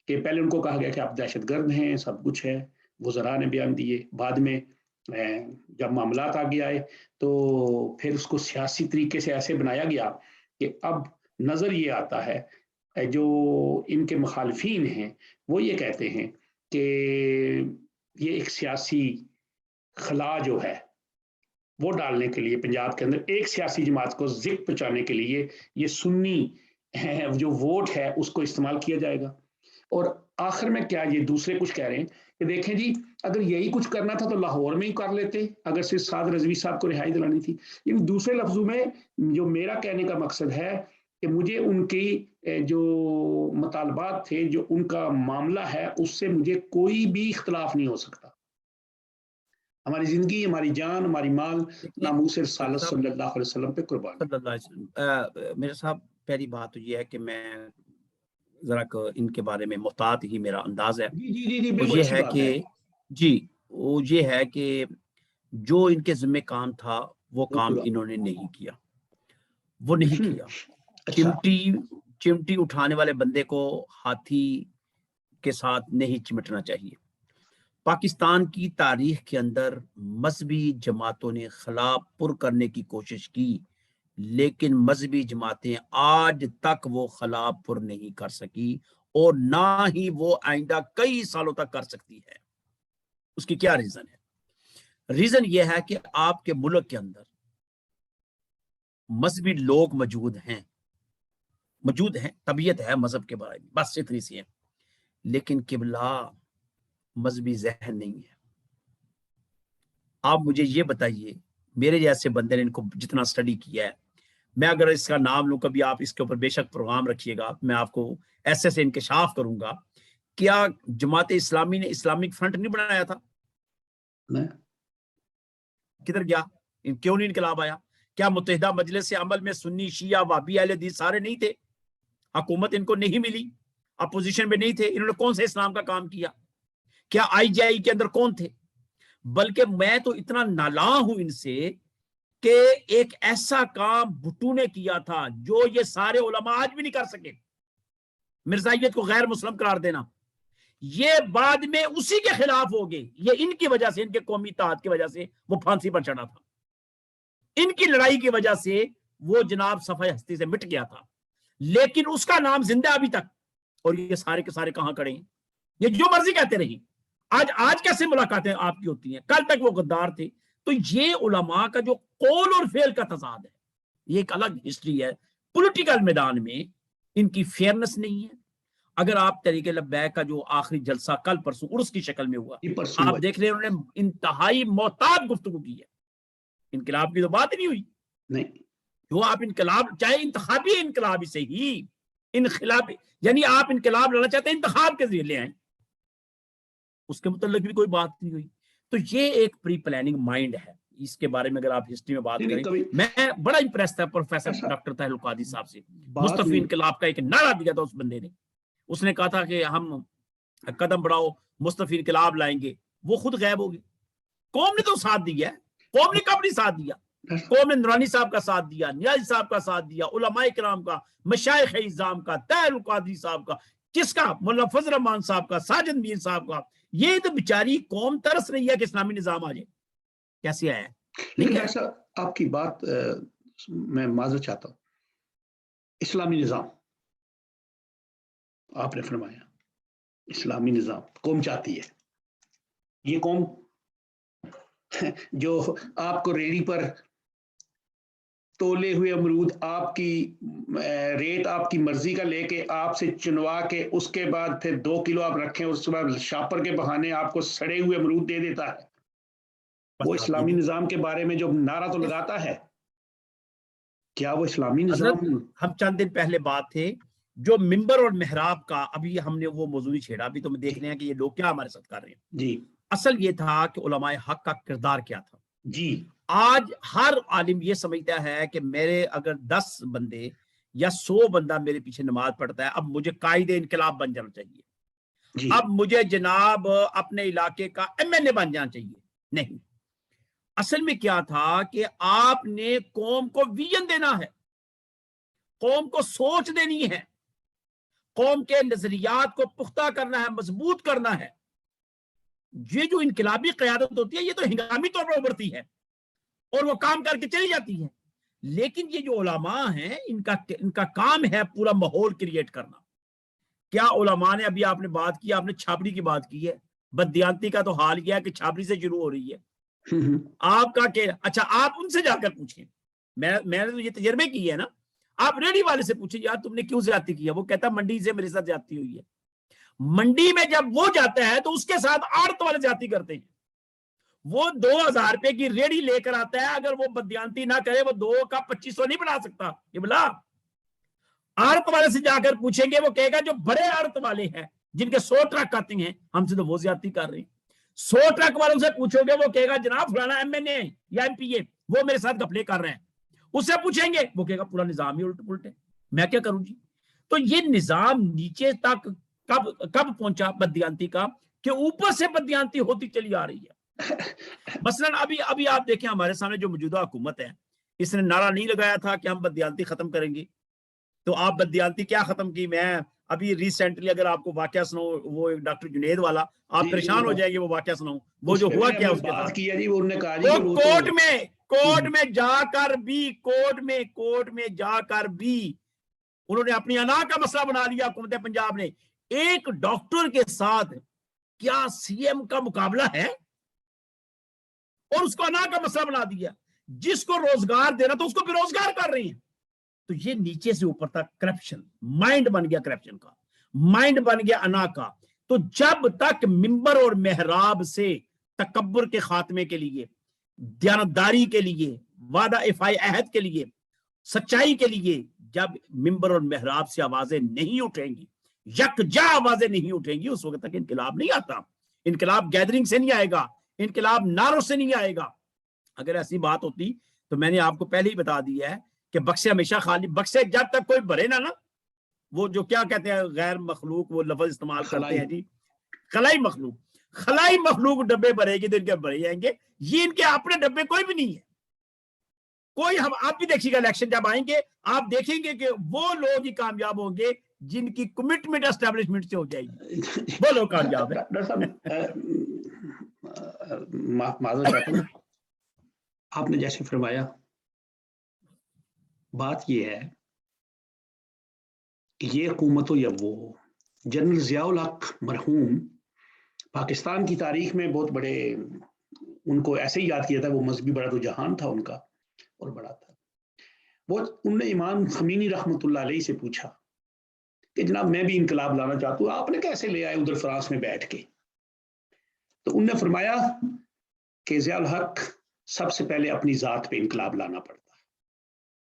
کہ پہلے ان کو کہا گیا کہ آپ دہشت گرد ہیں، سب کچھ ہے، وزراء نے بیان دیے. بعد میں جب معاملات آگے آئے تو پھر اس کو سیاسی طریقے سے ایسے بنایا گیا کہ اب نظر یہ آتا ہے جو ان کے مخالفین ہیں وہ یہ کہتے ہیں کہ یہ ایک سیاسی خلا جو ہے وہ ڈالنے کے لیے پنجاب کے اندر ایک سیاسی جماعت کو ذکر پہنچانے کے لیے یہ سنی جو ووٹ ہے اس کو استعمال کیا جائے گا. اور آخر میں کیا یہ دوسرے کچھ کہہ رہے ہیں کہ دیکھیں جی اگر یہی کچھ کرنا تھا تو لاہور میں ہی کر لیتے، اگر صرف سعد رضوی صاحب کو رہائی دلانی تھی. یعنی دوسرے لفظوں میں جو میرا کہنے کا مقصد ہے کہ مجھے ان کی جو مطالبات تھے، جو ان کا معاملہ ہے، اس سے مجھے کوئی بھی اختلاف نہیں ہو سکتا. ہماری زندگی، ہماری جان، ہماری مال ناموس رسالت صلی اللہ علیہ وسلم پہ قربان. صلی اللہ علیہ وسلم. میرے صاحب پہلی بات تو یہ ہے کہ میں ذرا ان کے بارے میں محتاط ہی میرا انداز ہے. جی وہ یہ ہے کہ جی وہ یہ ہے کہ جو ان کے ذمہ کام تھا وہ کام انہوں نے نہیں کیا، وہ نہیں کیا. چمٹی اٹھانے والے بندے کو ہاتھی کے ساتھ نہیں چمٹنا چاہیے. پاکستان کی تاریخ کے اندر مذہبی جماعتوں نے خلا پر کرنے کی کوشش کی، لیکن مذہبی جماعتیں آج تک وہ خلا پر نہیں کر سکی اور نہ ہی وہ آئندہ کئی سالوں تک کر سکتی ہے. اس کی کیا ریزن ہے؟ ریزن یہ ہے کہ آپ کے ملک کے اندر مذہبی لوگ موجود ہیں، طبیعت ہے مذہب کے بارے میں، بس اتنی سی ہے، لیکن قبلہ مذہبی ذہن نہیں ہے. آپ مجھے یہ بتائیے، میرے جیسے بندے نے ان کو جتنا سٹڈی کیا ہے، میں اگر اس کا نام لوں، کبھی آپ اس کے اوپر بے شک پروگرام رکھیے گا، میں آپ کو ایسے سے انکشاف کروں گا. کیا جماعت اسلامی نے اسلامک فرنٹ نہیں بنایا تھا؟ کدھر گیا؟ کیوں نہیں انقلاب آیا؟ کیا متحدہ مجلس عمل میں سنی، شیعہ، وہابی، اہل حدیث سارے نہیں تھے؟ حکومت ان کو نہیں ملی، اپوزیشن میں نہیں تھے، انہوں نے کون سے اسلام کا کام کیا؟ کیا آئی جے آئی کے اندر کون تھے؟ بلکہ میں تو اتنا نالاں ہوں ان سے کہ ایک ایسا کام بھٹو نے کیا تھا جو یہ سارے علماء آج بھی نہیں کر سکے، مرزائیت کو غیر مسلم قرار دینا. یہ بعد میں اسی کے خلاف ہو گئے، یہ ان کی وجہ سے، ان کے قومی اتحاد کی وجہ سے وہ پھانسی پر چڑھا تھا، ان کی لڑائی کی وجہ سے وہ جناب صفحہ ہستی سے مٹ گیا تھا، لیکن اس کا نام زندہ ابھی تک. اور یہ سارے کے سارے کہاں کھڑے ہیں؟ یہ جو مرضی کہتے رہی. آج کیسے ملاقاتیں آپ کی ہوتی ہیں؟ کل تک وہ غدار تھے. تو یہ علماء کا جو قول اور فعل کا تضاد ہے، یہ ایک الگ ہسٹری ہے۔ پولیٹیکل میدان میں ان کی فیئرنس نہیں ہے۔ اگر آپ تحریک لبیک کا جو آخری جلسہ کل پرسوں عرس کی شکل میں ہوا، آپ دیکھ رہے ہیں انہوں نے انتہائی محتاط گفتگو کی ہے، انقلاب کی تو بات نہیں ہوئی نہیں، جو آپ انقلاب چاہے انتخابی انقلاب سے ہی انقلاب، یعنی آپ انقلاب لانا چاہتے ہیں انتخاب کے ذریعے لے آئیں، اس کے متعلق بھی کوئی بات نہیں ہوئی۔ تو یہ ایک پری پلاننگ مائنڈ ہے، اس کے بارے میں اگر آپ ہسٹری میں بات کریں، میں بڑا امپریس تھا پروفیسر ڈاکٹر طاہر القادری صاحب سے۔ مصطفی انقلاب کا ایک نعرہ دیا تھا اس بندے نے، اس نے کہا تھا کہ ہم قدم بڑھاؤ مصطفی انقلاب لائیں گے، وہ خود غائب ہو گئے۔ قوم نے تو ساتھ دیا ہے، قوم نے کب نہیں ساتھ دیا؟ قوم نے نورانی صاحب کا ساتھ دیا، نیازی صاحب کا ساتھ دیا، علماء کرام کا، مشائخ اعظام کا، طاہر القادری صاحب کا، کس کا؟ مولانا فضل الرحمان صاحب کا، ساجد میر صاحب کا۔ یہ تو بیچاری قوم ترس رہی ہے کہ اسلامی نظام آ جائے، کیسے آیا ہے؟ لیکن ایسا آپ کی بات میں معذرت چاہتا ہوں، اسلامی نظام آپ نے فرمایا، اسلامی نظام قوم چاہتی ہے، یہ قوم جو آپ کو ریڑھی پر تولے ہوئے امرود آپ کی ریٹ آپ کی مرضی کا لے کے آپ سے چنوا کے اس کے بعد پھر 2 کلو آپ رکھیں اور اس کے بعد شاپر کے بہانے آپ کو سڑے ہوئے امرود دے دیتا ہے، وہ اسلامی نظام کے بارے میں جو نعرہ تو لگاتا ہے، کیا وہ اسلامی نظام؟ ہم چند دن پہلے بات تھے جو ممبر اور محراب کا، ابھی ہم نے وہ موضوع چھیڑا، ابھی تو ہم دیکھ رہے ہیں کہ یہ لوگ کیا ہمارے ساتھ کر رہے ہیں۔ جی، اصل یہ تھا کہ علماء حق کا کردار کیا تھا۔ جی، آج ہر عالم یہ سمجھتا ہے کہ میرے اگر 10 بندے یا 100 بندہ میرے پیچھے نماز پڑھتا ہے، اب مجھے قائد انقلاب بن جانا چاہیے، جی، اب مجھے جناب اپنے علاقے کا MLA بن جانا چاہیے۔ نہیں، اصل میں کیا تھا کہ آپ نے قوم کو ویژن دینا ہے، قوم کو سوچ دینی ہے، قوم کے نظریات کو پختہ کرنا ہے، مضبوط کرنا ہے۔ یہ جو انقلابی قیادت ہوتی ہے یہ تو ہنگامی طور پر ابھرتی ہے اور وہ کام کر کے چلی جاتی ہے، لیکن یہ جو علماء ہیں ان کا کام ہے پورا ماحول کریٹ کرنا۔ کیا علماء نے، ابھی آپ نے بات کی، آپ نے چھاپڑی کی بات کی ہے، بددیانتی کا تو حال یہ ہے کہ چھاپڑی سے شروع ہو رہی ہے۔ آپ کا کہ اچھا آپ ان سے جا کر پوچھیں، میں نے تو یہ تجربے کی ہے نا، آپ ریڈی والے سے پوچھیں یار تم نے کیوں زیادتی کی ہے، وہ کہتا منڈی سے میرے ساتھ زیادتی ہوئی ہے۔ منڈی میں جب وہ جاتا ہے تو اس کے ساتھ آڑت والے زیادتی کرتے ہیں، وہ 2000 روپے کی ریڑی لے کر آتا ہے، اگر وہ بددیانتی نہ کرے وہ 2 کا 2500 نہیں بنا سکتا۔ یہ بلا آڑت والے سے جا کر پوچھیں گے، وہ کہے گا جو بڑے آڑت والے ہیں جن کے 100 ٹرک آتے ہیں ہم سے تو وہ زیادتی کر رہے ہیں۔ 100 ٹرک والوں سے پوچھو گے وہ کہے گا جناب فلانا MNA یا MPA وہ میرے ساتھ گھپلے کر رہے ہیں۔ اس سے پوچھیں گے وہ کہے گا پورا نظام ہی الٹ پلٹ ہے، میں کیا کروں جی۔ تو یہ نظام نیچے تک کب پہنچا بددیانتی کا کہ اوپر سے بددیانتی ہوتی چلی آ رہی ہے۔ مثلا ابھی آپ دیکھیں ہمارے سامنے جو موجودہ حکومت ہے، اس نے نعرہ نہیں لگایا تھا کہ ہم بددیانتی ختم کریں گے، تو آپ بددیانتی کیا ختم کی؟ میں ابھی ریسنٹلی اگر آپ کو واقعہ سناؤں، وہ ڈاکٹر جنید والا، آپ پریشان ہو جائیں گے، وہ واقعہ سناؤں وہ جو ہوا کیا اس کے ساتھ۔ وہ کورٹ میں جا کر بھی انہوں نے اپنی انا کا مسئلہ بنا لیا حکومت پنجاب نے۔ ایک ڈاکٹر کے ساتھ کیا CM کا مقابلہ ہے، اور اس کو انا کا مسئلہ بنا دیا۔ جس کو روزگار دینا تو اس کو بے روزگار کر رہے ہیں۔ تو یہ نیچے سے اوپر تک کرپشن، مائنڈ بن گیا کرپشن کا، مائنڈ بن گیا انا کا۔ تو جب تک ممبر اور محراب سے تکبر کے خاتمے کے لیے، دیانتداری کے لیے، وعدہ افائی عہد کے لیے، سچائی کے لیے جب ممبر اور محراب سے آوازیں نہیں اٹھیں گی، یکجا آوازیں نہیں اٹھیں گی، اس وقت تک انقلاب نہیں آتا۔ انقلاب گیدرنگ سے نہیں آئے گا، انقلاب نعروں سے نہیں آئے گا۔ اگر ایسی بات ہوتی تو میں نے آپ کو پہلے ہی بتا دیا ہے کہ بکسے ہمیشہ خالی، بکسے جب تک کوئی بھرے نا وہ جو کیا کہتے ہیں غیر مخلوق، وہ لفظ استعمال کرتے ہیں جی، خلائی مخلوق ڈبے بھرے گی تو ان کے بھرے جائیں گے، یہ ان کے اپنے ڈبے کوئی بھی نہیں ہے کوئی۔ ہم آپ بھی دیکھیے گا الیکشن جب آئیں گے آپ دیکھیں گے کہ وہ لوگ ہی کامیاب ہوں گے جن کی کمٹمنٹ اسٹیبلشمنٹ سے ہو جائے گی، وہ لوگ کامیاب ہیں۔ ڈاکٹر صاحب معذرت چاہتا ہوں، آپ نے جیسے فرمایا، بات یہ ہے کہ یہ حکومت ہو یا وہ، جنرل ضیاء الحق مرحوم پاکستان کی تاریخ میں بہت بڑے ان کو ایسے ہی یاد کیا تھا، وہ مذہبی بڑا تو جہان تھا ان کا اور بڑا تھا وہ. انہوں نے امام خمینی رحمۃ اللہ علیہ سے پوچھا کہ جناب میں بھی انقلاب لانا چاہتا ہوں، آپ نے کیسے لے آئے ادھر فرانس میں بیٹھ کے؟ تو انہوں نے فرمایا کہ ضیاء الحق سب سے پہلے اپنی ذات پہ انقلاب لانا پڑتا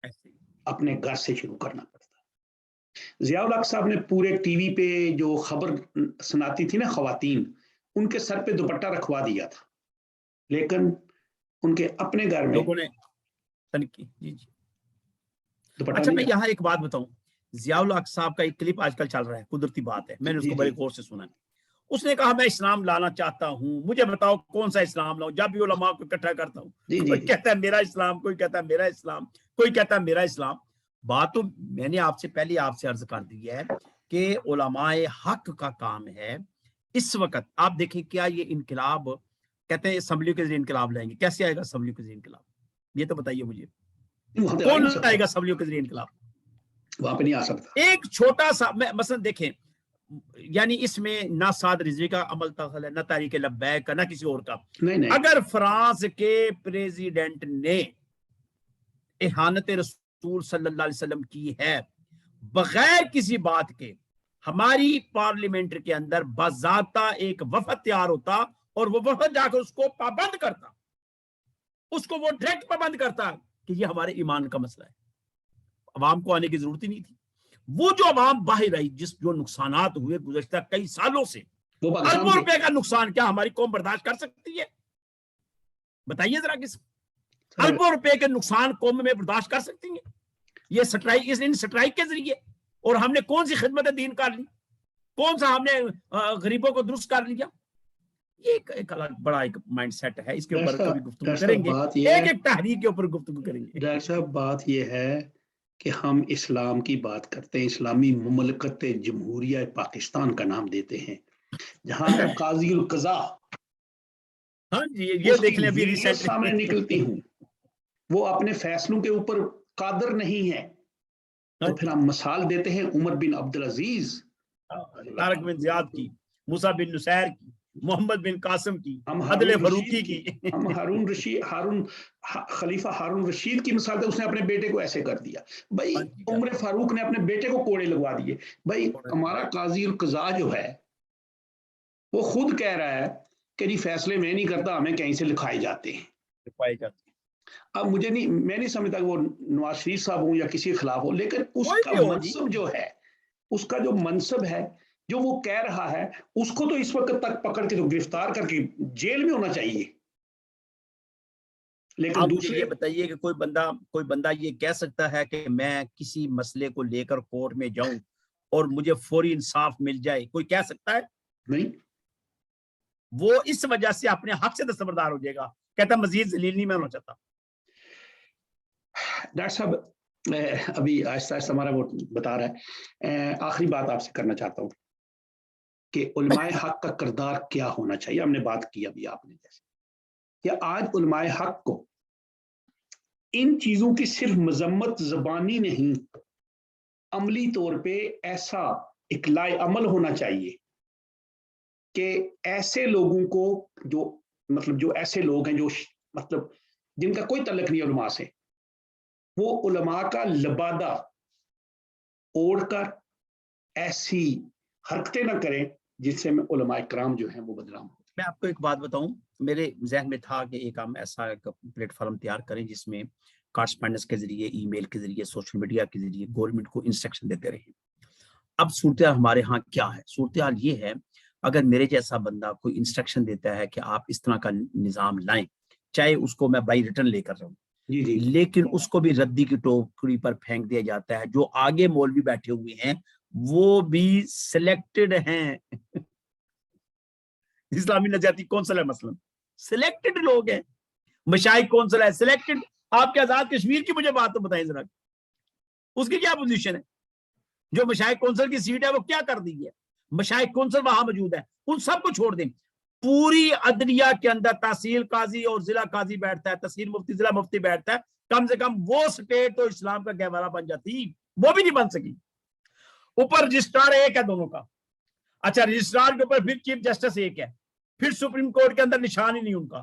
ہے، اپنے گھر سے شروع کرنا پڑتا ہے. ضیاء الحق صاحب نے پورے ٹی وی پہ جو خبر سناتی تھی نا خواتین، ان کے سر پہ دوپٹہ رکھوا دیا تھا، لیکن ان کے اپنے گھر میں لوگوں نے جی جی. دوپٹہ اچھا میں نہیں. یہاں ایک بات بتاؤں، ضیاء الحق صاحب کا ایک کلپ آج کل چل رہا ہے، قدرتی بات ہے، میں نے اس کو بڑے غور سے سنا ہے. اس نے کہا میں اسلام لانا چاہتا ہوں، مجھے بتاؤ کون سا اسلام لاؤں. جب بھی علماء کو اکٹھا کرتا ہوں، کوئی کہتا ہے میرا اسلام، کوئی کہتا ہے میرا اسلام، کوئی کہتا ہے میرا اسلام. بات تو میں نے آپ سے پہلے آپ سے عرض کر دی ہے کہ علماء حق کا کام ہے. اس وقت آپ دیکھیں کیا یہ انقلاب کہتے ہیں اسمبلی کے ذریعے انقلاب لائیں گے، کیسے آئے گا اسمبلی کے ذریعے انقلاب؟ یہ تو بتائیے مجھے، کون آئے گا اسمبلیوں کے ذریعے انقلاب؟ وہاں پہ نہیں آ سکتا. ایک چھوٹا سا مثلا دیکھیں، یعنی اس میں نہ سعد رضوی کا عمل دخل ہے، نہ تحریک لبیک کا، نہ کسی اور کا. اگر فرانس کے پریزیڈنٹ نے اہانت رسول صلی اللہ علیہ وسلم کی ہے بغیر کسی بات کے، ہماری پارلیمنٹ کے اندر باضابطہ ایک وفد تیار ہوتا اور وہ وفد جا کر اس کو پابند کرتا، اس کو وہ ڈائریکٹ پابند کرتا کہ یہ ہمارے ایمان کا مسئلہ ہے. عوام کو آنے کی ضرورت ہی نہیں تھی. وہ جو عوام باہر آئی، جو نقصانات ہوئے گزشتہ کئی سالوں سے، اربوں روپے کا نقصان، کیا ہماری قوم برداشت کر سکتی ہے؟ بتائیے ذرا. کس اربوں روپے کے نقصان قوم میں برداشت کر سکتی ہیں؟ یہ سٹرائک کے ذریعے. اور ہم نے کون سی خدمت دین کر لی؟ کون سا ہم نے غریبوں کو درست کر لیا؟ یہ ایک الگ بڑا ایک مائنڈ سیٹ ہے، اس کے اوپر کبھی گفتگو کریں گے، ایک تحریک کے اوپر گفتگو کریں گے. ڈاکٹر صاحب بات یہ ہے کہ ہم اسلام کی بات کرتے ہیں، اسلامی مملکت جمہوریہ پاکستان کا نام دیتے ہیں، جہاں کا قاضی القضا، ہاں جی یہ دیکھ لیں ابھی ریسنٹ سامنے نکلتی ہوں، وہ اپنے فیصلوں کے اوپر قادر نہیں ہے، تو پھر ہم مثال دیتے ہیں عمر بن عبدالعزیز، طارق بن زیاد کی، موسیٰ بن نصیر کی، محمد بن قاسم کی، عدل فروقی کی، ہم خلیفہ ہارون رشید کی مثال دے. اس نے اپنے بیٹے کو ایسے کر دیا بھائی، عمر فاروق نے اپنے بیٹے کو کوڑے لگوا دیے. بھائی ہمارا قاضی القضا جو ہے وہ خود کہہ رہا ہے کہ جی فیصلے میں نہیں کرتا، ہمیں کہیں سے لکھائے جاتے ہیں. اب میں نہیں سمجھتا کہ وہ نواز شریف صاحب ہوں یا کسی کے خلاف ہو، لیکن اس کا منصب جو ہے، اس کا جو منصب ہے، جو وہ کہہ رہا ہے، اس کو تو اس وقت تک پکڑ کے تو گرفتار کر کے جیل میں ہونا چاہیے. لیکن دوسرے یہ بتائیے کہ کوئی بندہ یہ کہہ سکتا ہے کہ میں کسی مسئلے کو لے کر کورٹ میں جاؤں اور مجھے فوری انصاف مل جائے؟ کوئی کہہ سکتا ہے؟ نہیں. وہ اس وجہ سے اپنے حق سے دستبردار ہو جائے گا، کہتا مزید ذلیل نہیں میں ہونا چاہتا. ڈاکٹر صاحب ابھی آہستہ آہستہ ہمارا وہ بتا رہا ہے، آخری بات آپ سے کرنا چاہتا ہوں کہ علماء حق کا کردار کیا ہونا چاہیے. ہم نے بات کی ابھی آپ نے جیسے کہ آج علماء حق کو ان چیزوں کی صرف مذمت زبانی نہیں، عملی طور پہ ایسا اقلاع عمل ہونا چاہیے کہ ایسے لوگوں کو جو ایسے لوگ ہیں جو جن کا کوئی تعلق نہیں علماء سے، وہ علماء کا لبادہ اوڑھ کر ایسی حرکتیں نہ کریں جس سے علماء کرام جو ہیں وہ بدنام ہو. میں آپ کو ایک بات بتاؤں، میرے ذہن میں تھا کہ ایک ہم ایسا ایک پلیٹ فارم تیار کریں جس میں کارسپینڈنس کے ذریعے، ای میل کے ذریعے، سوشل میڈیا کے ذریعے گورنمنٹ کو انسٹرکشن دیتے رہیں. اب صورتحال ہمارے ہاں کیا ہے؟ صورتحال یہ ہے، اگر میرے جیسا بندہ کوئی انسٹرکشن دیتا ہے کہ آپ اس طرح کا نظام لائیں، چاہے اس کو میں بائی ریٹن لے کر رہوں، لیکن اس کو بھی ردی کی ٹوکری پر پھینک دیا جاتا ہے. جو آگے مولوی بیٹھے ہوئے ہیں وہ بھی سلیکٹڈ ہیں. اسلامی نجاتی کونسل ہے مثلا، سلیکٹڈ لوگ ہیں. مشائخ کونسل ہے، سلیکٹڈ. آپ کے آزاد کشمیر کی مجھے بات تو بتائیں ذرا، اس کی کیا پوزیشن ہے؟ جو مشائخ کونسل کی سیٹ ہے وہ کیا کر دی ہے؟ مشائخ کونسل وہاں موجود ہے، ان سب کو چھوڑ دیں. پوری عدلیہ کے اندر تحصیل قاضی اور ضلع قاضی بیٹھتا ہے، تحصیل مفتی، ضلع مفتی بیٹھتا ہے. کم سے کم وہ سٹیٹ تو اسلام کا گہوارہ بن جاتی، وہ بھی نہیں بن سکی. اوپر رجسٹرار ایک ہے دونوں کا. اچھا رجسٹرار کے اوپر پھر چیف جسٹس ایک ہے، پھر سپریم کورٹ کے اندر نشان ہی نہیں ان کا.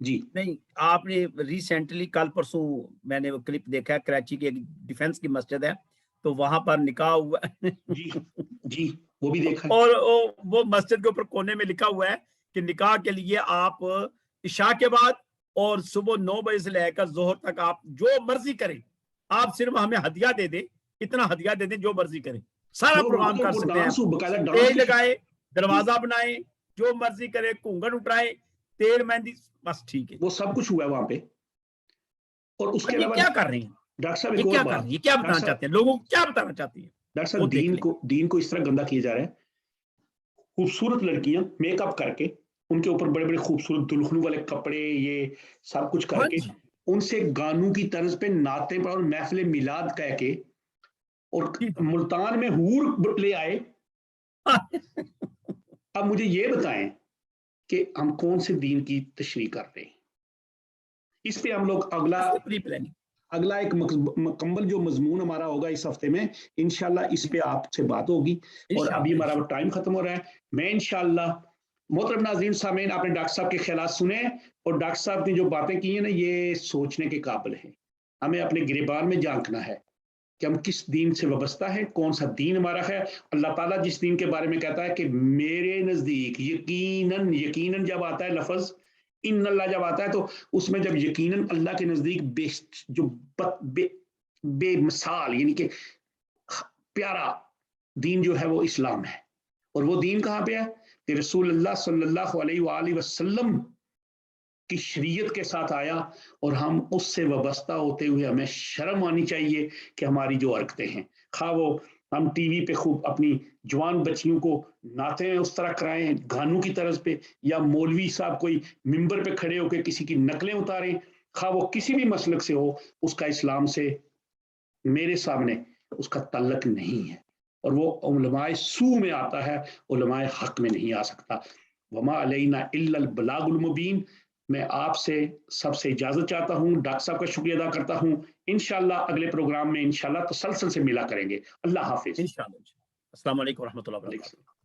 جی نہیں آپ نے ریسنٹلی کل پرسوں میں نے وہ کلپ دیکھا ہے، کراچی کی ایک ڈیفینس کی مسجد ہے تو وہاں پر نکاح ہوا ہے جی جی وہ بھی دیکھا ہے. اور وہ مسجد کے اوپر کونے میں لکھا ہوا ہے کہ نکاح کے لیے آپ عشاء کے بعد اور صبح 9 بجے سے لے کر ظہر تک آپ جو مرضی کریں، آپ صرف ہمیں ہدیہ دے دیں، اتنا ہدیہ دے دیں جو مرضی کریں، سارا مگر وہاں پروگرام تو کر وہ سکتے ہیں، ڈانس باقاعدہ ڈانس اسٹیج کی لگائے، جی دروازہ بنائے، جو مرضی کرے، گھونگھٹ اٹھائے، تیل مہندی، بس ٹھیک ہے. وہ سب کچھ ہوا ہے وہاں پہ. اور اس اور کے یہ علاوہ کیا کر رہے ہیں، ڈاکٹر صاحب یہ ایک اور کیا کر بات، رہے ہیں، یہ کیا ڈاکٹر بتانا صاحب چاہتے ہیں، لوگوں کو کیا بتانا چاہتی ہیں، ڈاکٹر صاحب خود دیکھ لیں. دین کو اس طرح گندا کیا جا رہا ہے. خوبصورت لڑکیاں میک اپ کر کے ان کے اوپر بڑے بڑے خوبصورت دلہنوں والے کپڑے یہ سب کچھ کر ہاں کے جی ان سے گانوں کی طرز پہ نعتیں پڑھ اور محفل میلاد کہہ کے اور ملتان میں حور لے آئے. اب مجھے یہ بتائیں کہ ہم کون سے دین کی تشریح کر رہے ہیں. اس پہ ہم لوگ اگلا ایک مکمل جو مضمون ہمارا ہوگا اس ہفتے میں انشاءاللہ اس پہ آپ سے بات ہوگی. اور ابھی ہمارا ٹائم ختم ہو رہا ہے. میں انشاءاللہ محترم ناظرین سامعین آپ نے ڈاکٹر صاحب کے خیالات سنے اور ڈاکٹر صاحب نے جو باتیں کی ہیں نا یہ سوچنے کے قابل ہیں. ہمیں اپنے گریبان میں جھانکنا ہے کہ ہم کس دین سے وابستہ ہے، کون سا دین ہمارا ہے. اللہ تعالیٰ جس دین کے بارے میں کہتا ہے کہ میرے نزدیک یقیناً جب آتا ہے لفظ ان اللہ جب آتا ہے تو اس میں جب یقیناً اللہ کے نزدیک بے مثال یعنی کہ پیارا دین جو ہے وہ اسلام ہے. اور وہ دین کہاں پہ ہے کہ رسول اللہ صلی اللہ علیہ وآلہ وسلم کی شریعت کے ساتھ آیا اور ہم اس سے وابستہ ہوتے ہوئے ہمیں شرم آنی چاہیے کہ ہماری جو حرکتیں ہیں خواہ وہ ہم ٹی وی پہ خوب اپنی جوان بچیوں کو نعتیں اس طرح کرائیں گانوں کی طرز پہ یا مولوی صاحب کوئی ممبر پہ کھڑے ہو کے کسی کی نقلیں اتاریں خواہ وہ کسی بھی مسلک سے ہو اس کا اسلام سے میرے سامنے اس کا تعلق نہیں ہے اور وہ علماء سو میں آتا ہے علماء حق میں نہیں آ سکتا. وما علینا الا البلاغ المبین. میں آپ سے سب سے اجازت چاہتا ہوں، ڈاکٹر صاحب کا شکریہ ادا کرتا ہوں. انشاءاللہ اگلے پروگرام میں انشاءاللہ تسلسل سے ملا کریں گے. اللہ حافظ. انشاءاللہ. السلام علیکم ورحمۃ اللہ وبرکاتہ.